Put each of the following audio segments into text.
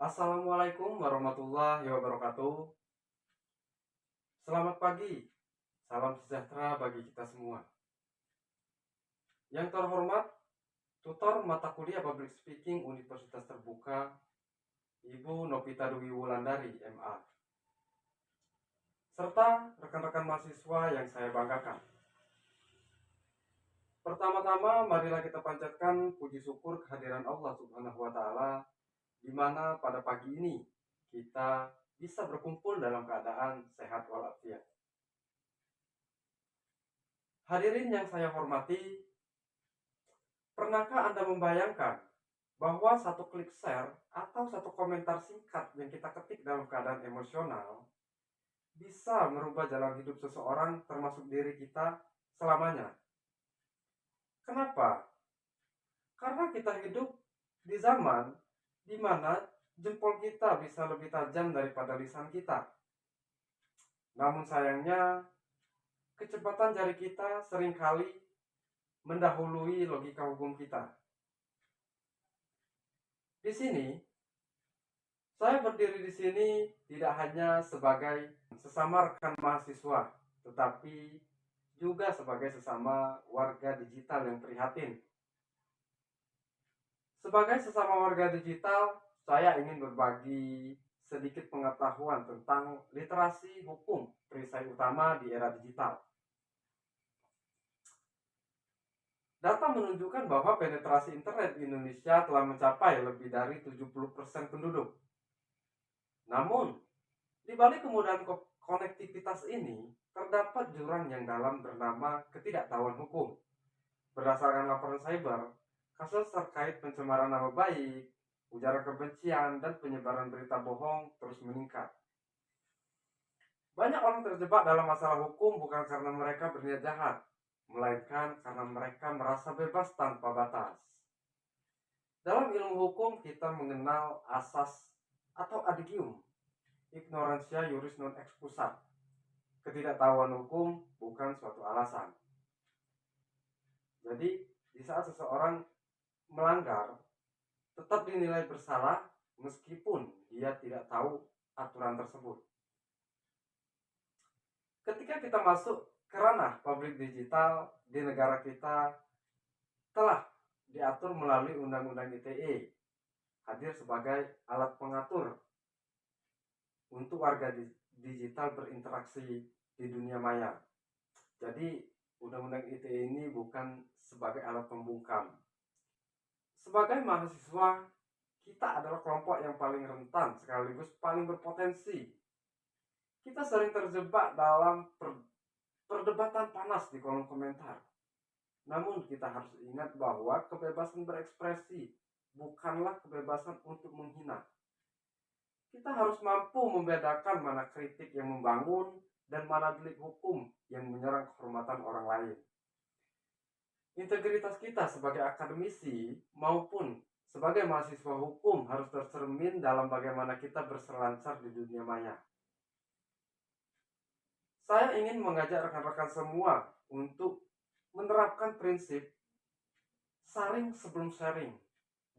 Assalamualaikum warahmatullahi wabarakatuh. Selamat pagi, salam sejahtera bagi kita semua. Yang terhormat, tutor mata kuliah Public Speaking Universitas Terbuka, Ibu Novita Dwi Wulandari, MA. Serta rekan-rekan mahasiswa yang saya banggakan. Pertama-tama, marilah kita panjatkan puji syukur kehadiran Allah Subhanahu wa Ta'ala, di mana pada pagi ini kita bisa berkumpul dalam keadaan sehat walafiat. Hadirin yang saya hormati, pernahkah Anda membayangkan bahwa satu klik share atau satu komentar singkat yang kita ketik dalam keadaan emosional bisa merubah jalan hidup seseorang termasuk diri kita selamanya? Kenapa? Karena kita hidup di zaman di mana jempol kita bisa lebih tajam daripada lisan kita. Namun sayangnya, kecepatan jari kita seringkali mendahului logika hukum kita. Di sini, saya berdiri di sini tidak hanya sebagai sesama rekan mahasiswa, tetapi juga sebagai sesama warga digital yang prihatin. Sebagai sesama warga digital, saya ingin berbagi sedikit pengetahuan tentang literasi hukum perisai utama di era digital. Data menunjukkan bahwa penetrasi internet di Indonesia telah mencapai lebih dari 70% penduduk. Namun, di balik kemudahan konektivitas ini, terdapat jurang yang dalam bernama ketidaktahuan hukum. Berdasarkan laporan cyber, kasus terkait pencemaran nama baik, ujaran kebencian, dan penyebaran berita bohong terus meningkat. Banyak orang terjebak dalam masalah hukum bukan karena mereka berniat jahat, melainkan karena mereka merasa bebas tanpa batas. Dalam ilmu hukum kita mengenal asas atau adigium, ignorantia juris non excusat. Ketidaktahuan hukum bukan suatu alasan. Jadi, di saat seseorang melanggar, tetap dinilai bersalah meskipun dia tidak tahu aturan tersebut. Ketika kita masuk ke ranah publik digital di negara kita telah diatur melalui Undang-Undang ITE, hadir sebagai alat pengatur untuk warga digital berinteraksi di dunia maya. Jadi Undang-Undang ITE ini bukan sebagai alat pembungkam. Sebagai mahasiswa, kita adalah kelompok yang paling rentan sekaligus paling berpotensi. Kita sering terjebak dalam perdebatan panas di kolom komentar. Namun kita harus ingat bahwa kebebasan berekspresi bukanlah kebebasan untuk menghina. Kita harus mampu membedakan mana kritik yang membangun dan mana delik hukum yang menyerang kehormatan orang lain. Integritas kita sebagai akademisi maupun sebagai mahasiswa hukum harus tercermin dalam bagaimana kita berselancar di dunia maya. Saya ingin mengajak rekan-rekan semua untuk menerapkan prinsip saring sebelum sharing.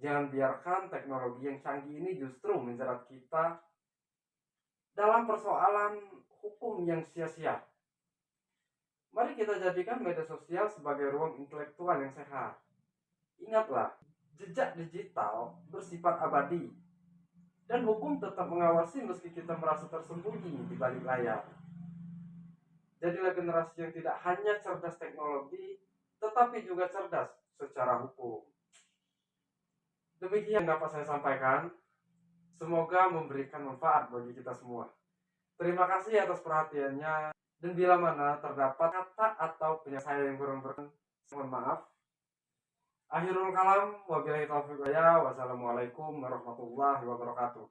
Jangan biarkan teknologi yang canggih ini justru menjerat kita dalam persoalan hukum yang sia-sia. Mari kita jadikan media sosial sebagai ruang intelektual yang sehat. Ingatlah, jejak digital bersifat abadi dan hukum tetap mengawasi meski kita merasa tersembunyi di balik layar. Jadilah generasi yang tidak hanya cerdas teknologi, tetapi juga cerdas secara hukum. Demikian yang dapat saya sampaikan. Semoga memberikan manfaat bagi kita semua. Terima kasih atas perhatiannya. Dan bila mana terdapat kata atau penyampaian saya yang kurang berkenan, mohon maaf. Akhirul kalam, wabillahi taufiq wal hidayah. Wassalamualaikum warahmatullahi wabarakatuh.